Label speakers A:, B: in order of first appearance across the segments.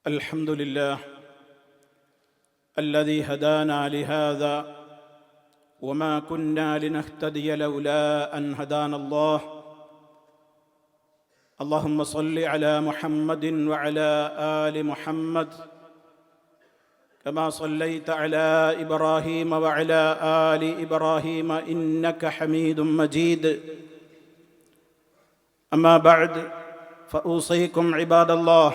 A: الحمد لله الذي هدانا لهذا وما كنا لنهتدي لولا أن هدانا الله. اللهم صل على محمد وعلى آل محمد كما صليت على إبراهيم وعلى آل إبراهيم إنك حميد مجيد. أما بعد فأوصيكم عباد الله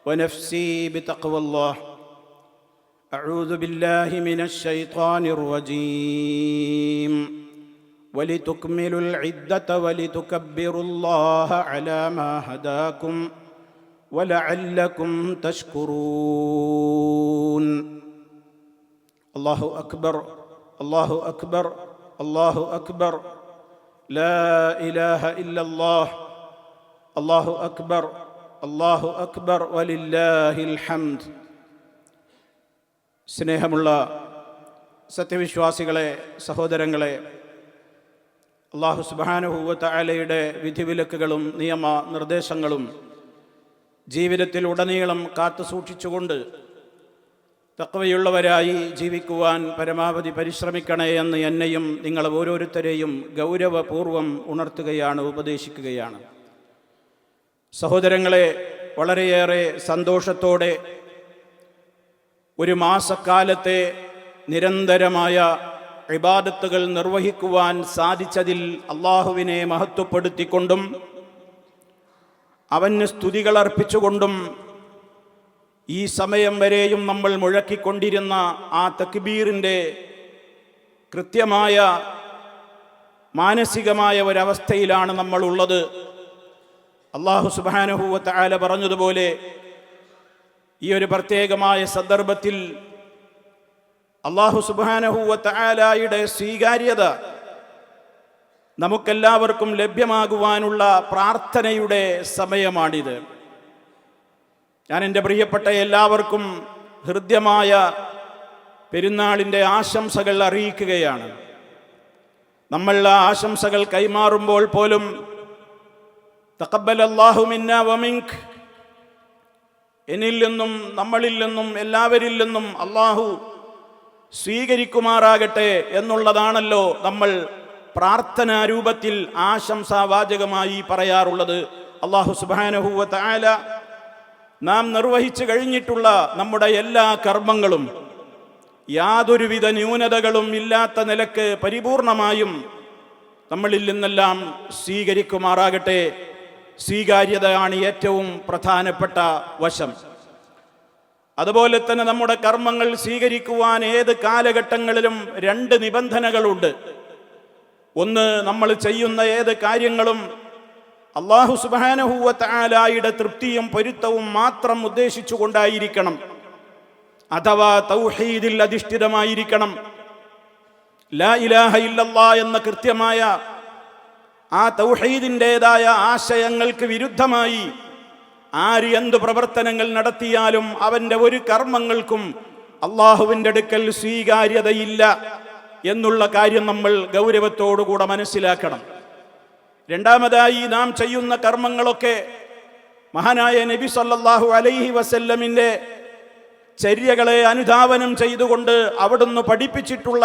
A: ونفسي بتقوى الله. أعوذ بالله من الشيطان الرجيم. ولتكملوا العدة ولتكبروا الله على ما هداكم ولعلكم تشكرون. الله أكبر الله أكبر الله أكبر لا إله إلا الله. الله أكبر അല്ലാഹു അക്ബർ വലില്ലാഹിൽ ഹംദ്. സ്നേഹമുള്ള സത്യവിശ്വാസികളെ, സഹോദരങ്ങളെ, അല്ലാഹു സുബ്ഹാനഹു വ തആലയുടെ വിധിവിലക്കുകളും നിയമ നിർദ്ദേശങ്ങളും ജീവിതത്തിൽ ഉടനീളം കാത്തു സൂക്ഷിച്ചുകൊണ്ട് തഖ്വയുള്ളവരായി ജീവിക്കുവാൻ പരമാവധി പരിശ്രമിക്കണേ എന്ന് എന്നെയും നിങ്ങൾ ഓരോരുത്തരെയും ഗൗരവപൂർവ്വം ഉണർത്തുകയാണ്, ഉപദേശിക്കുകയാണ്. സഹോദരങ്ങളെ, വളരെയേറെ സന്തോഷത്തോടെ ഒരു മാസക്കാലത്തെ നിരന്തരമായ ഇബാദത്തുകൾ നിർവഹിക്കുവാൻ സാധിച്ചതിൽ അള്ളാഹുവിനെ മഹത്വപ്പെടുത്തിക്കൊണ്ടും അവന് സ്തുതികൾ അർപ്പിച്ചുകൊണ്ടും ഈ സമയം വരെയും നമ്മൾ മുഴക്കിക്കൊണ്ടിരുന്ന ആ തക്ബീറിൻ്റെ കൃത്യമായ മാനസികമായ ഒരവസ്ഥയിലാണ് നമ്മളുള്ളത്. അല്ലാഹു സുബ്ഹാനഹു വ തആല പറഞ്ഞതുപോലെ ഈ ഒരു പ്രത്യേകമായ സന്ദർഭത്തിൽ അല്ലാഹു സുബ്ഹാനഹു വ തആലയുടെ സ്വീകാര്യത നമുക്കെല്ലാവർക്കും ലഭ്യമാകുവാനുള്ള പ്രാർത്ഥനയുടെ സമയമാണിത്. ഞാൻ എൻ്റെ പ്രിയപ്പെട്ട എല്ലാവർക്കും ഹൃദ്യമായ പെരുന്നാളിൻ്റെ ആശംസകൾ അറിയിക്കുകയാണ്. നമ്മൾ ആ ആശംസകൾ കൈമാറുമ്പോൾ പോലും തഖബ്ബലല്ലാഹു മിന്നാ വമിൻക്, എന്നിൽ നിന്നും നമ്മളിൽ നിന്നും എല്ലാവരിൽ നിന്നും അള്ളാഹു സ്വീകരിക്കുമാറാകട്ടെ എന്നുള്ളതാണല്ലോ നമ്മൾ പ്രാർത്ഥനാ രൂപത്തിൽ ആശംസാവാചകമായി പറയാറുള്ളത്. അല്ലാഹു സുബ്ഹാനഹു വ തആല നാം നിർവഹിച്ചു കഴിഞ്ഞിട്ടുള്ള നമ്മുടെ എല്ലാ കർമ്മങ്ങളും യാതൊരുവിധ ന്യൂനതകളും ഇല്ലാത്ത നിലക്ക് പരിപൂർണമായും നമ്മളിൽ നിന്നെല്ലാം സ്വീകരിക്കുമാറാകട്ടെ. സ്വീകാര്യതയാണ് ഏറ്റവും പ്രധാനപ്പെട്ട വശം. അതുപോലെ തന്നെ നമ്മുടെ കർമ്മങ്ങൾ സ്വീകരിക്കുവാൻ ഏത് കാലഘട്ടങ്ങളിലും രണ്ട് നിബന്ധനകളുണ്ട്. ഒന്ന്, നമ്മൾ ചെയ്യുന്ന ഏത് കാര്യങ്ങളും അല്ലാഹു സുബ്ഹാനഹു വ തആലയുടെ തൃപ്തിയും പൊരുത്തവും മാത്രം ഉദ്ദേശിച്ചുകൊണ്ടായിരിക്കണം, അഥവാ തൗഹീദിൽ അധിഷ്ഠിതമായിരിക്കണം. ലാ ഇലാഹ ഇല്ലല്ലാഹ് എന്ന കൃത്യമായ ആ തൗഹീദിൻ്റെതായ ആശയങ്ങൾക്ക് വിരുദ്ധമായി ആര് എന്ത് പ്രവർത്തനങ്ങൾ നടത്തിയാലും അവൻ്റെ ഒരു കർമ്മങ്ങൾക്കും അള്ളാഹുവിൻ്റെ അടുക്കൽ സ്വീകാര്യതയില്ല എന്നുള്ള കാര്യം നമ്മൾ ഗൗരവത്തോടുകൂടെ മനസ്സിലാക്കണം. രണ്ടാമതായി, നാം ചെയ്യുന്ന കർമ്മങ്ങളൊക്കെ മഹാനായ നബി സല്ലല്ലാഹു അലൈഹി വസല്ലമിൻ്റെ ചര്യകളെ അനുധാവനം ചെയ്തുകൊണ്ട് അവിടുന്ന് പഠിപ്പിച്ചിട്ടുള്ള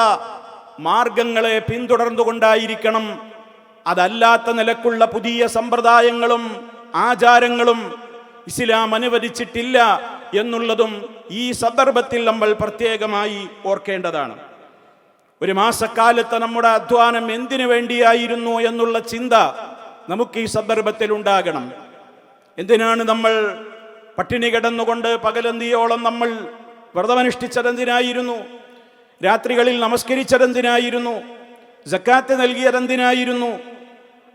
A: മാർഗങ്ങളെ പിന്തുടർന്നുകൊണ്ടായിരിക്കണം. അതല്ലാത്ത നിലക്കുള്ള പുതിയ സമ്പ്രദായങ്ങളും ആചാരങ്ങളും ഇസ്ലാം അനുവദിച്ചിട്ടില്ല എന്നുള്ളതും ഈ സന്ദർഭത്തിൽ നമ്മൾ പ്രത്യേകമായി ഓർക്കേണ്ടതാണ്. ഒരു മാസക്കാലത്ത് നമ്മുടെ അധ്വാനം എന്തിനു വേണ്ടിയായിരുന്നു എന്നുള്ള ചിന്ത നമുക്ക് ഈ സന്ദർഭത്തിൽ ഉണ്ടാകണം. എന്തിനാണ് നമ്മൾ പട്ടിണി കിടന്നുകൊണ്ട് പകലന്തിയോളം നമ്മൾ വ്രതമനുഷ്ഠിച്ചതെന്തിനായിരുന്നു? രാത്രികളിൽ നമസ്കരിച്ചതെന്തിനായിരുന്നു? സക്കാത്ത് നൽകിയതെന്തിനായിരുന്നു?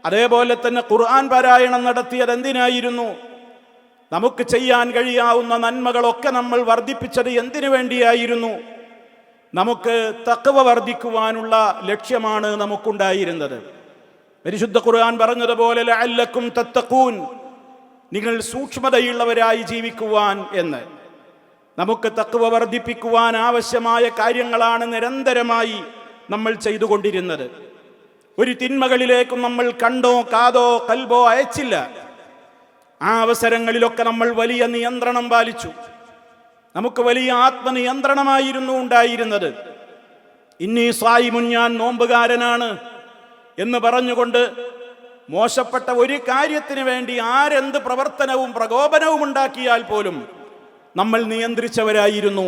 A: അതേപോലെ തന്നെ ഖുർആൻ പാരായണം നടത്തിയതെന്തിനായിരുന്നു? നമുക്ക് ചെയ്യാൻ കഴിയാവുന്ന നന്മകളൊക്കെ നമ്മൾ വർദ്ധിപ്പിച്ചത് എന്തിനു വേണ്ടിയായിരുന്നു? നമുക്ക് തഖ്വ വർദ്ധിക്കുവാനുള്ള ലക്ഷ്യമാണ് നമുക്കുണ്ടായിരുന്നത്. പരിശുദ്ധ ഖുർആൻ പറഞ്ഞതുപോലെ ലഅല്ലക്കും തത്തഖൂൻ, നിങ്ങൾ സൂക്ഷ്മതയുള്ളവരായി ജീവിക്കുവാൻ എന്ന്. നമുക്ക് തഖ്വ വർദ്ധിപ്പിക്കുവാൻ ആവശ്യമായ കാര്യങ്ങളാണ് നിരന്തരമായി നമ്മൾ ചെയ്തുകൊണ്ടിരുന്നത്. ഒരു തിന്മകളിലേക്കും നമ്മൾ കണ്ടോ കാതോ കൽബോ അയച്ചില്ല. ആ അവസരങ്ങളിലൊക്കെ നമ്മൾ വലിയ നിയന്ത്രണം പാലിച്ചു. നമുക്ക് വലിയ ആത്മനിയന്ത്രണമായിരുന്നു ഉണ്ടായിരുന്നത്. ഇന്നി സായിമുൻ, ഞാൻ നോമ്പുകാരനാണ് എന്ന് പറഞ്ഞുകൊണ്ട് മോശപ്പെട്ട ഒരു കാര്യത്തിന് വേണ്ടി ആരെന്ത് പ്രവർത്തനവും പ്രകോപനവും ഉണ്ടാക്കിയാൽ പോലും നമ്മൾ നിയന്ത്രിച്ചവരായിരുന്നു.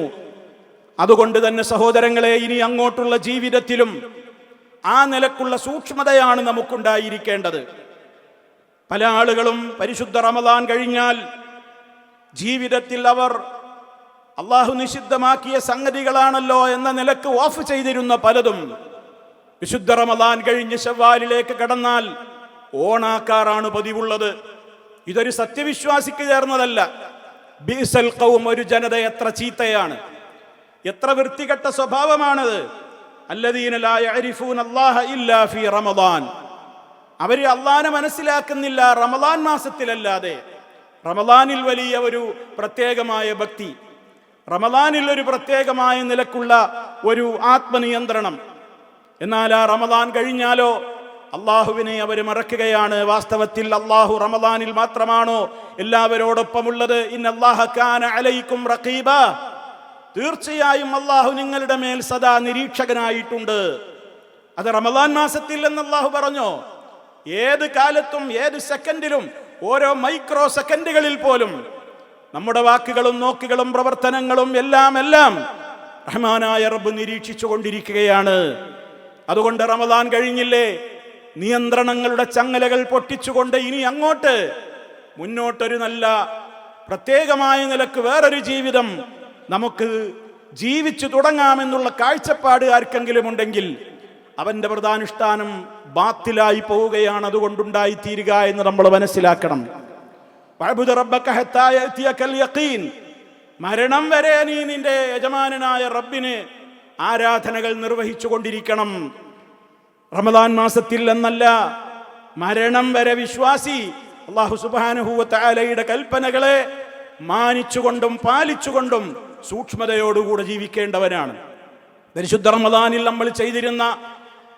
A: അതുകൊണ്ട് തന്നെ സഹോദരങ്ങളെ, ഇനി അങ്ങോട്ടുള്ള ജീവിതത്തിലും ആ നിലക്കുള്ള സൂക്ഷ്മതയാണ് നമുക്കുണ്ടായിരിക്കേണ്ടത്. പല ആളുകളും പരിശുദ്ധ റമദാൻ കഴിഞ്ഞാൽ ജീവിതത്തിൽ അവർ അള്ളാഹു നിഷിദ്ധമാക്കിയ സംഗതികളാണല്ലോ എന്ന നിലക്ക് ഓഫ് ചെയ്തിരുന്ന പലതും വിശുദ്ധ റമദാൻ കഴിഞ്ഞ് ശവ്വാലിലേക്ക് കടന്നാൽ ഓണാക്കാറാണ് പതിവുള്ളത്. ഇതൊരു സത്യവിശ്വാസിക്ക് ചേർന്നതല്ല. ബിഅ്സൽ ഖൗം, ഒരു ജനത എത്ര ചീത്തയാണ്, എത്ര വൃത്തികെട്ട സ്വഭാവമാണത്. അല്ലദീന ലാ യഅരിഫൂന അല്ലാഹ ഇല്ലാ ഫീ റമദാൻ, അവർ അള്ളാഹനെ മനസ്സിലാക്കുന്നില്ല റമദാൻ മാസത്തിലല്ലാതെ. റമദാനിൽ വലിയ ഒരു പ്രത്യേകമായ ഭക്തി, റമദാനിൽ ഒരു പ്രത്യേകമായ നിലക്കുള്ള ഒരു ആത്മനിയന്ത്രണം. എന്നാൽ ആ റമദാൻ കഴിഞ്ഞാലോ അള്ളാഹുവിനെ അവർ മറക്കുകയാണ്. വാസ്തവത്തിൽ അള്ളാഹു റമദാനിൽ മാത്രമാണോ എല്ലാവരോടൊപ്പമുള്ളത്? ഇന്നല്ലാഹ കാന അലൈക്കും റഖീബ, തീർച്ചയായും അള്ളാഹു നിങ്ങളുടെ മേൽ സദാ നിരീക്ഷകനായിട്ടുണ്ട്. അത് റമദാൻ മാസത്തിൽ എന്ന് അള്ളാഹു പറഞ്ഞോ? ഏത് കാലത്തും ഏത് സെക്കൻഡിലും ഓരോ മൈക്രോ സെക്കൻഡുകളിൽ പോലും നമ്മുടെ വാക്കുകളും നോക്കുകളും പ്രവർത്തനങ്ങളും എല്ലാം റഹ്മാനായ റബ്ബ് നിരീക്ഷിച്ചു കൊണ്ടിരിക്കുകയാണ്. അതുകൊണ്ട് റമദാൻ കഴിഞ്ഞില്ലേ, നിയന്ത്രണങ്ങളുടെ ചങ്ങലകൾ പൊട്ടിച്ചുകൊണ്ട് ഇനി അങ്ങോട്ട് മുന്നോട്ടൊരു നല്ല പ്രത്യേകമായ നിലക്ക് വേറൊരു ജീവിതം നമുക്ക് ജീവിച്ചു തുടങ്ങാമെന്നുള്ള കാഴ്ചപ്പാട് ആർക്കെങ്കിലും ഉണ്ടെങ്കിൽ അവന്റെ വ്രതാനുഷ്ഠാനം ബാത്തിലായി പോവുകയാണ് അതുകൊണ്ടുണ്ടായിത്തീരുക എന്ന് നമ്മൾ മനസ്സിലാക്കണം. വഅബ്ദു റബ്ബക ഹത്താ യഅതിയകൽ യഖീൻ, മരണം വരെ നീ നിന്റെ യജമാനനായ റബ്ബിന് ആരാധനകൾ നിർവഹിച്ചു കൊണ്ടിരിക്കണം. റമദാൻ മാസത്തിൽ എന്നല്ല, മരണം വരെ വിശ്വാസി അല്ലാഹു സുബ്ഹാനഹു വ തആലയുടെ കൽപ്പനകളെ മാനിച്ചുകൊണ്ടും പാലിച്ചുകൊണ്ടും സൂക്ഷ്മതയോടുകൂടെ ജീവിക്കേണ്ടവനാണ്. പരിശുദ്ധ റമദാനിൽ നമ്മൾ ചെയ്തിരുന്ന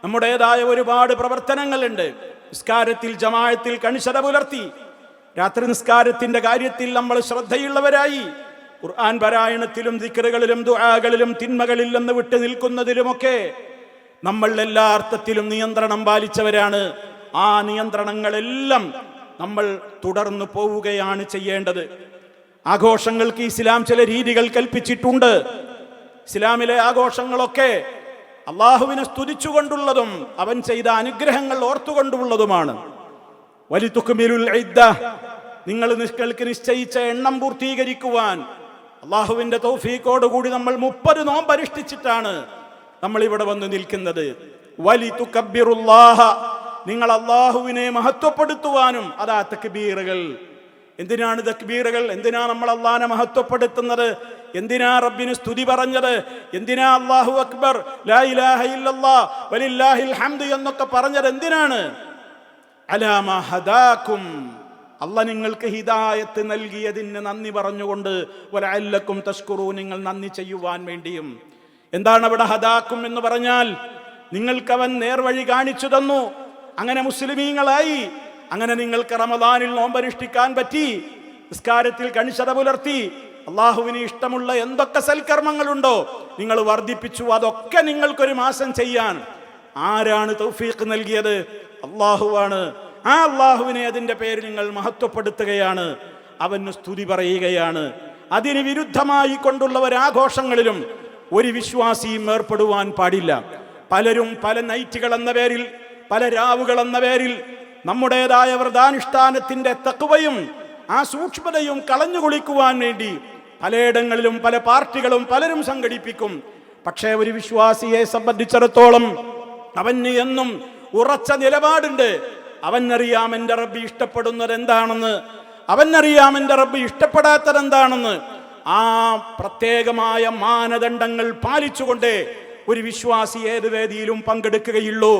A: നമ്മുടേതായ ഒരുപാട് പ്രവർത്തനങ്ങളുണ്ട്. നിസ്കാരത്തിൽ ജമാഅത്തിൽ കണിശത പുലർത്തി, രാത്രി നിസ്കാരത്തിന്റെ കാര്യത്തിൽ നമ്മൾ ശ്രദ്ധയുള്ളവരായി, ഖുർആൻ പാരായണത്തിലും ദിക്റുകളിലും ദുആകളിലും തിന്മകളിൽ നിന്ന് വിട്ടു നിൽക്കുന്നതിലുമൊക്കെ നമ്മൾ എല്ലാ അർത്ഥത്തിലും നിയന്ത്രണം പാലിച്ചവരാണ്. ആ നിയന്ത്രണങ്ങളെല്ലാം നമ്മൾ തുടർന്നു പോവുകയാണ് ചെയ്യേണ്ടത്. ആഘോഷങ്ങൾക്ക് ഇസ്ലാം ചില രീതികൾ കൽപ്പിച്ചിട്ടുണ്ട്. ഇസ്ലാമിലെ ആഘോഷങ്ങളൊക്കെ അള്ളാഹുവിനെ സ്തുതിച്ചുകൊണ്ടുള്ളതും അവൻ ചെയ്ത അനുഗ്രഹങ്ങൾ ഓർത്തുകൊണ്ടുള്ളതുമാണ്. വലിതുക്മിലുൽ ഇദ്ദ, നിങ്ങൾക്ക് നിശ്ചയിച്ച എണ്ണം പൂർത്തീകരിക്കുവാൻ അള്ളാഹുവിന്റെ തൗഫീഖോടുകൂടി നമ്മൾ 30 നോമ്പ് അനുഷ്ഠിച്ചിട്ടാണ് നമ്മൾ ഇവിടെ വന്ന് നിൽക്കുന്നത്. വലിതുകബ്ബിറുല്ലാഹ, നിങ്ങൾ അള്ളാഹുവിനെ മഹത്വപ്പെടുത്തുവാനും. അതാ തക്ബീറുകൾ. എന്തിനാണ് തക്ബീറുകൾ? എന്തിനാ നമ്മൾ അള്ളാഹനെ മഹത്വപ്പെടുത്തുന്നത്? എന്തിനാ റബ്ബിന് സ്തുതി പറഞ്ഞത്? എന്തിനാ അല്ലാഹു അക്ബർ, ലാ ഇലാഹ ഇല്ലല്ലാഹ് വലില്ലാഹിൽ ഹംദ് എന്നൊക്കെ പറഞ്ഞത് എന്തിനാണ്? അലാമാ ഹദാകും, അല്ലാഹ് നിങ്ങൾക്ക് ഹിദായത്ത് നൽകിയതിന് നന്ദി പറഞ്ഞുകൊണ്ട്, വലഅല്ലക്കും തഷ്കുറൂൻ, നിങ്ങൾ നന്ദി ചെയ്യുവാൻ വേണ്ടിയും. എന്താണ് അവിടെ ഹദാക്കും എന്ന് പറഞ്ഞാൽ? നിങ്ങൾക്കവൻ നേർവഴി കാണിച്ചു തന്നു, അങ്ങനെ മുസ്ലിമീങ്ങളായി, അങ്ങനെ നിങ്ങൾക്ക് റമദാനിൽ നോമ്പനുഷ്ഠിക്കാൻ പറ്റി, നിസ്കാരത്തിൽ കണിശത പുലർത്തി, അള്ളാഹുവിന് ഇഷ്ടമുള്ള എന്തൊക്കെ സൽക്കർമ്മങ്ങളുണ്ടോ നിങ്ങൾ വർദ്ധിപ്പിച്ചു. അതൊക്കെ നിങ്ങൾക്കൊരു മാസം ചെയ്യാൻ ആരാണ് തൗഫീഖ് നൽകിയത്? അള്ളാഹുവാണ്. ആ അള്ളാഹുവിനെ അതിൻ്റെ പേര് നിങ്ങൾ മഹത്വപ്പെടുത്തുകയാണ്, അവന് സ്തുതി പറയുകയാണ്. അതിന് വിരുദ്ധമായി കൊണ്ടുള്ള ഒരാഘോഷങ്ങളിലും ഒരു വിശ്വാസിയും ഏർപ്പെടുവാൻ പാടില്ല. പലരും പല നൈറ്റുകൾ എന്ന പേരിൽ, പല രാവുകൾ എന്ന പേരിൽ നമ്മുടേതായ വ്രതാനുഷ്ഠാനത്തിന്റെ തഖ്വയും ആ സൂക്ഷ്മതയും കളഞ്ഞുകുളിക്കുവാൻ വേണ്ടി പലയിടങ്ങളിലും പല പാർട്ടികളും പലരും സംഘടിപ്പിക്കും. പക്ഷേ ഒരു വിശ്വാസിയെ സംബന്ധിച്ചിടത്തോളം അവന് എന്നും ഉറച്ച നിലപാടുണ്ട്. അവനറിയാം എൻ്റെ റബ്ബ് ഇഷ്ടപ്പെടുന്നത് എന്താണെന്ന്, അവനറിയാം എൻ്റെ റബ്ബ് ഇഷ്ടപ്പെടാത്തത് എന്താണെന്ന്. ആ പ്രത്യേകമായ മാനദണ്ഡങ്ങൾ പാലിച്ചുകൊണ്ട് ഒരു വിശ്വാസി ഏത് വേദിയിലും പങ്കെടുക്കുകയുള്ളൂ.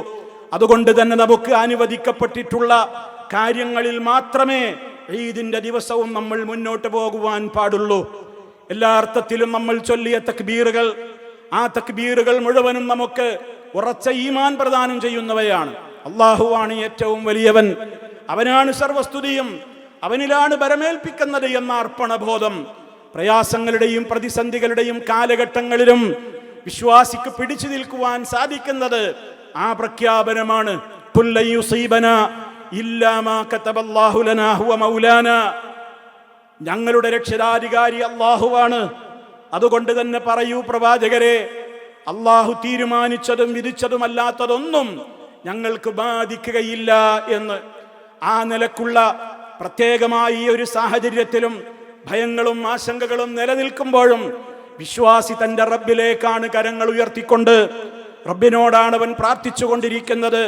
A: അതുകൊണ്ട് തന്നെ നമുക്ക് അനുവദിക്കപ്പെട്ടിട്ടുള്ള കാര്യങ്ങളിൽ മാത്രമേ ഈദിന്റെ ദിവസവും നമ്മൾ മുന്നോട്ട് പോകുവാൻ പാടുള്ളൂ. എല്ലാ അർത്ഥത്തിലും നമ്മൾ ചൊല്ലിയ തക്ബീറുകൾ, ആ തക്ബീറുകൾ മുഴുവനും നമുക്ക് ഉറച്ച ഈമാൻ പ്രദാനം ചെയ്യുന്നവയാണ്. അള്ളാഹുവാണ് ഏറ്റവും വലിയവൻ, അവനാണ് സർവസ്തുതിയും. അവനിലാണ് ബരമേൽപ്പിക്കുന്നത് എന്ന അർപ്പണബോധം പ്രയാസങ്ങളുടെയും പ്രതിസന്ധികളുടെയും കാലഘട്ടങ്ങളിലും വിശ്വാസിക്ക് പിടിച്ചു നിൽക്കുവാൻ സാധിക്കുന്നത് ആ പ്രഖ്യാപനമാണ്. ഞങ്ങളുടെ രക്ഷാധികാരി അല്ലാഹുവാണ്. അതുകൊണ്ട് തന്നെ പറയൂ പ്രവാചകരെ, അല്ലാഹു തീരുമാനിച്ചതും വിധിച്ചതുമല്ലാത്തതൊന്നും ഞങ്ങൾക്ക് ബാധിക്കുകയില്ല എന്ന്. ആ നിലക്കുള്ള പ്രത്യേകമായി ഒരു സാഹചര്യത്തിലും ഭയങ്ങളും ആശങ്കകളും നിലനിൽക്കുമ്പോഴും വിശ്വാസി തന്റെ റബ്ബിലേക്കാണ് കരങ്ങൾ ഉയർത്തിക്കൊണ്ട്, റബ്ബിനോടാണ് അവൻ പ്രാർത്ഥിച്ചുകൊണ്ടിരിക്കുന്നത്,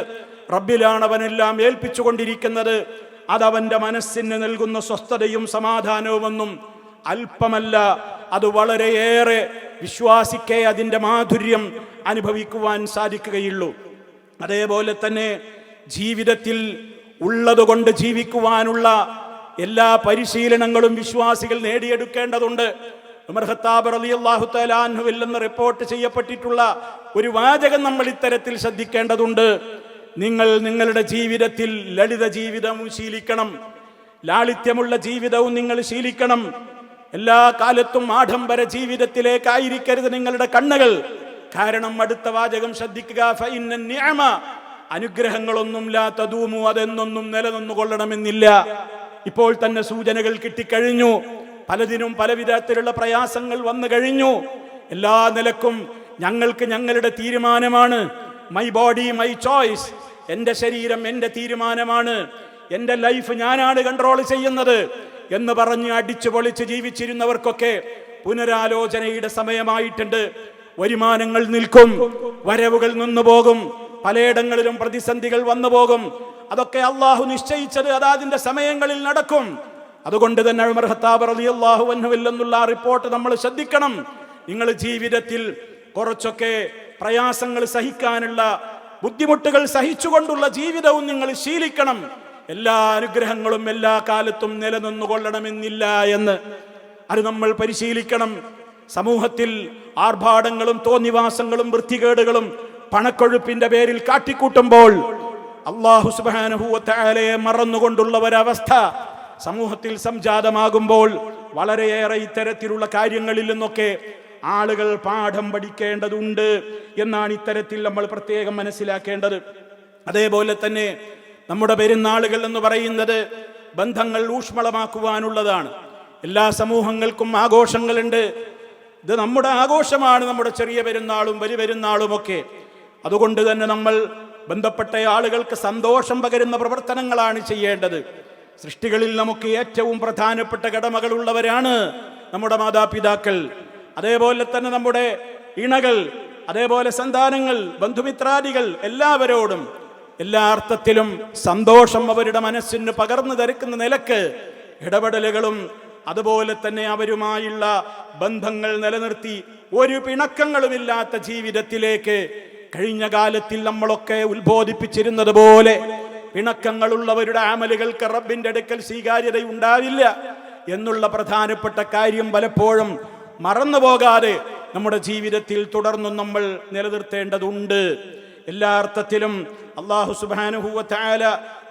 A: റബ്ബിലാണ് അവനെല്ലാം ഏൽപ്പിച്ചുകൊണ്ടിരിക്കുന്നത്. അതവന്റെ മനസ്സിന് നൽകുന്ന സ്വസ്ഥതയും സമാധാനവുമൊന്നും അല്പമല്ല. അത് വളരെയേറെ വിശ്വാസിക്കേ അതിൻ്റെ മാധുര്യം അനുഭവിക്കുവാൻ സാധിക്കുകയുള്ളൂ. അതേപോലെ തന്നെ ജീവിതത്തിൽ ഉള്ളതുകൊണ്ട് ജീവിക്കുവാനുള്ള എല്ലാ പരിശീലനങ്ങളും വിശ്വാസികൾ നേടിയെടുക്കേണ്ടതുണ്ട്. ഉമർ ഖത്താബ് റളിയല്ലാഹു തആല അൻഹുവിൽ നിന്ന് റിപ്പോർട്ട് ചെയ്യപ്പെട്ടിട്ടുള്ള ഒരു വാചകം നമ്മൾ ഇത്തരത്തിൽ ശ്രദ്ധിക്കേണ്ടതുണ്ട്. നിങ്ങൾ നിങ്ങളുടെ ജീവിതത്തിൽ ലളിത ജീവിതവും ശീലിക്കണം, ലാളിത്യമുള്ള ജീവിതവും നിങ്ങൾ ശീലിക്കണം. എല്ലാ കാലത്തും ആഡംബര ജീവിതത്തിലേക്കായിരിക്കരുത് നിങ്ങളുടെ കണ്ണുകൾ. കാരണം അടുത്ത വാചകം ശ്രദ്ധിക്കുക, ഫഇന്ന നിഅമ, അനുഗ്രഹങ്ങളൊന്നും ലാ തദൂമു, അതെന്നൊന്നും നിലനിന്നുകൊള്ളണമെന്നില്ല. ഇപ്പോൾ തന്നെ സൂചനകൾ കിട്ടിക്കഴിഞ്ഞു. പലതിനും പല വിധത്തിലുള്ള പ്രയാസങ്ങൾ വന്നു കഴിഞ്ഞു. എല്ലാ നിലക്കും ഞങ്ങൾക്ക് ഞങ്ങളുടെ തീരുമാനമാണ്. മൈ ബോഡി മൈ ചോയ്സ്, എൻ്റെ ശരീരം എൻ്റെ തീരുമാനമാണ്, എൻ്റെ ലൈഫ് ഞാനാണ് കൺട്രോൾ ചെയ്യുന്നത് എന്ന് പറഞ്ഞ് അടിച്ചു പൊളിച്ച് ജീവിച്ചിരുന്നവർക്കൊക്കെ പുനരാലോചനയുടെ സമയമായിട്ടുണ്ട്. വരുമാനങ്ങൾ നിൽക്കും, വരവുകൾ നിന്നുപോകും, പലയിടങ്ങളിലും പ്രതിസന്ധികൾ വന്നു പോകും. അതൊക്കെ അള്ളാഹു നിശ്ചയിച്ചത് അതാതിന്റെ സമയങ്ങളിൽ നടക്കും. അതുകൊണ്ട് തന്നെ ഉമർ ഖത്താബ് റളിയല്ലാഹു അൻഹുവിൽ നിന്നുള്ള റിപ്പോർട്ട് നമ്മൾ ശ്രദ്ധിക്കണം. നിങ്ങൾ ജീവിതത്തിൽ കുറച്ചൊക്കെ പ്രയാസങ്ങൾ സഹിക്കാനുള്ള, ബുദ്ധിമുട്ടുകൾ സഹിച്ചുകൊണ്ടുള്ള ജീവിതവും നിങ്ങൾ ശീലിക്കണം. എല്ലാ അനുഗ്രഹങ്ങളും എല്ലാ കാലത്തും നിലനിന്നുകൊള്ളണമെന്നില്ല എന്ന് അത് നമ്മൾ പരിശീലിക്കണം. സമൂഹത്തിൽ ആർഭാടങ്ങളും തോന്നിവാസങ്ങളും വൃത്തികേടുകളും പണക്കൊഴുപ്പിന്റെ പേരിൽ കാട്ടിക്കൂട്ടുമ്പോൾ അല്ലാഹു സുബ്ഹാനഹു വ തആലയെ മറന്നുകൊണ്ടുള്ള ഒരവസ്ഥ സമൂഹത്തിൽ സംജാതമാകുമ്പോൾ വളരെയേറെ ഇത്തരത്തിലുള്ള കാര്യങ്ങളിൽ നിന്നൊക്കെ ആളുകൾ പാഠം പഠിക്കേണ്ടതുണ്ട് എന്നാണ് ഇത്തരത്തിൽ നമ്മൾ പ്രത്യേകം മനസ്സിലാക്കേണ്ടത്. അതേപോലെ തന്നെ നമ്മുടെ പെരുന്നാളുകൾ എന്ന് പറയുന്നത് ബന്ധങ്ങൾ ഊഷ്മളമാക്കുവാനുള്ളതാണ്. എല്ലാ സമൂഹങ്ങൾക്കും ആഘോഷങ്ങളുണ്ട്. ഇത് നമ്മുടെ ആഘോഷമാണ്, നമ്മുടെ ചെറിയ പെരുന്നാളും വലിയ പെരുന്നാളുമൊക്കെ. അതുകൊണ്ട് തന്നെ നമ്മൾ ബന്ധപ്പെട്ട ആളുകൾക്ക് സന്തോഷം പകരുന്ന പ്രവർത്തനങ്ങളാണ് ചെയ്യേണ്ടത്. സൃഷ്ടികളിൽ നമുക്ക് ഏറ്റവും പ്രധാനപ്പെട്ട കടമകളുള്ളവരാണ് നമ്മുടെ മാതാപിതാക്കൾ, അതേപോലെ തന്നെ നമ്മുടെ ഇണകൾ, അതേപോലെ സന്താനങ്ങൾ, ബന്ധുമിത്രാദികൾ. എല്ലാവരോടും എല്ലാ അർത്ഥത്തിലും സന്തോഷം അവരുടെ മനസ്സിന് പകർന്നു തരുന്ന നിലക്ക് ഇടപെടലുകളും അതുപോലെ തന്നെ അവരുമായുള്ള ബന്ധങ്ങൾ നിലനിർത്തി ഒരു പിണക്കങ്ങളുമില്ലാത്ത ജീവിതത്തിലേക്ക് കഴിഞ്ഞ കാലത്തിൽ നമ്മളൊക്കെ ഉത്ബോധിപ്പിച്ചിരുന്നത് പോലെ പിണക്കങ്ങളുള്ളവരുടെ അമലുകൾക്ക് റബ്ബിന്റെ അടുക്കൽ സ്വീകാര്യത ഉണ്ടാവില്ല എന്നുള്ള പ്രധാനപ്പെട്ട കാര്യം പലപ്പോഴും മറന്നുപോകാതെ നമ്മുടെ ജീവിതത്തിൽ തുടർന്നും നമ്മൾ നിലനിർത്തേണ്ടതുണ്ട്. എല്ലാ അർത്ഥത്തിലും അല്ലാഹു സുബ്ഹാനഹു വ തആല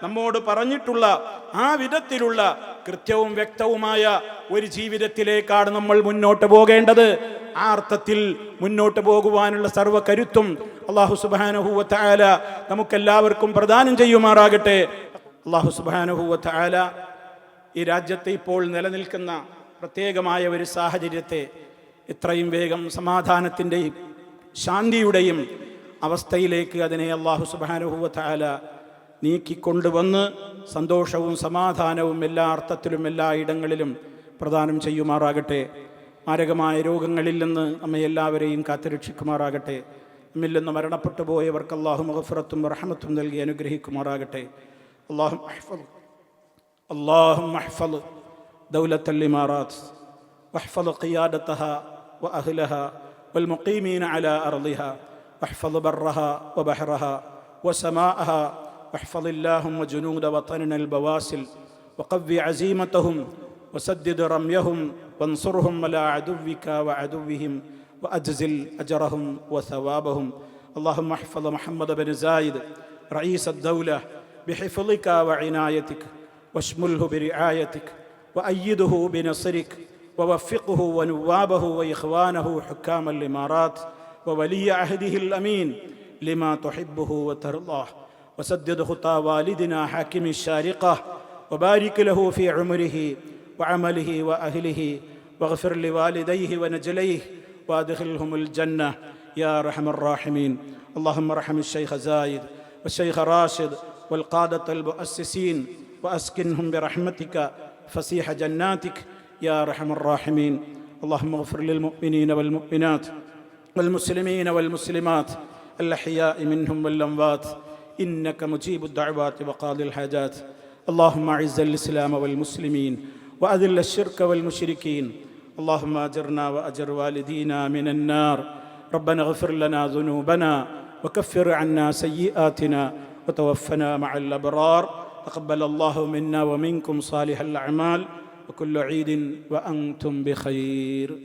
A: നമ്മോട് പറഞ്ഞിട്ടുള്ള ആ വിധത്തിലുള്ള കൃത്യവും വ്യക്തവുമായ ഒരു ജീവിതത്തിലേക്കാണ് നമ്മൾ മുന്നോട്ട് പോകേണ്ടത്. ആ അർത്ഥത്തിൽ മുന്നോട്ട് പോകുവാനുള്ള സർവ്വ കരുത്തും അല്ലാഹു സുബ്ഹാനഹു വ തആല നമുക്കെല്ലാവർക്കും പ്രദാനം ചെയ്യുമാറാകട്ടെ. അല്ലാഹു സുബ്ഹാനഹു വ തആല ഈ രാജ്യത്തെ ഇപ്പോൾ നിലനിൽക്കുന്ന പ്രത്യേകമായ ഒരു സാഹചര്യത്തെ എത്രയും വേഗം സമാധാനത്തിൻ്റെയും ശാന്തിയുടെയും അവസ്ഥയിലേക്ക് അതിനെ അല്ലാഹു സുബ്ഹാനഹു വ തആല നീക്കിക്കൊണ്ടുവന്ന് സന്തോഷവും സമാധാനവും എല്ലാ അർത്ഥത്തിലും എല്ലാ ഇടങ്ങളിലും പ്രദാനം ചെയ്യുമാറാകട്ടെ. മാരകമായ രോഗങ്ങളിൽ നിന്ന് നമ്മെ എല്ലാവരെയും കാത്തുരക്ഷിക്കുമാറാകട്ടെ. നമ്മിൽ നിന്ന് മരണപ്പെട്ടു പോയവർക്ക് അല്ലാഹു മഗ്ഫിറത്തും റഹ്മത്തും നൽകി അനുഗ്രഹിക്കുമാറാകട്ടെ. اللهم احفظ دولة الإمارات واحفظ قيادتها وأهلها والمقيمين على أرضها واحفظ برها وبحرها وسماءها واحفظ اللهم جنود وطننا البواسل وقوي عزيمتهم وسدد رميهم وانصرهم على عدوك وعدوهم وأجزل أجرهم وثوابهم. اللهم احفظ محمد بن زايد رئيس الدولة بحفظك وعنايتك واشمله برعايتك وأيده بنصرك ووفقه ونوابه وإخوانه حكام الإمارات وولي عهده الأمين لما تحبه وترضاه، وسدد خطى والدنا حاكم الشارقة، وبارك له في عمره وعمله وأهله، واغفر لوالديه ونجليه وادخلهم الجنة يا أرحم الراحمين. اللهم ارحم الشيخ زايد والشيخ راشد والقادة المؤسسين وأسكنهم برحمتك فسيح جناتك يا أرحم الراحمين. اللهم اغفر للمؤمنين والمؤمنات والمسلمين والمسلمات الأحياء منهم والأموات إنك مجيب الدعوات وقاضي الحاجات. اللهم أعز الإسلام والمسلمين وأذل الشرك والمشركين. اللهم أجرنا وأجر والدينا من النار. ربنا اغفر لنا ذنوبنا وكفر عنا سيئاتنا وتوفنا مع الأبرار. تقبل الله منا ومنكم صالح الأعمال، وكل عيد وأنتم بخير.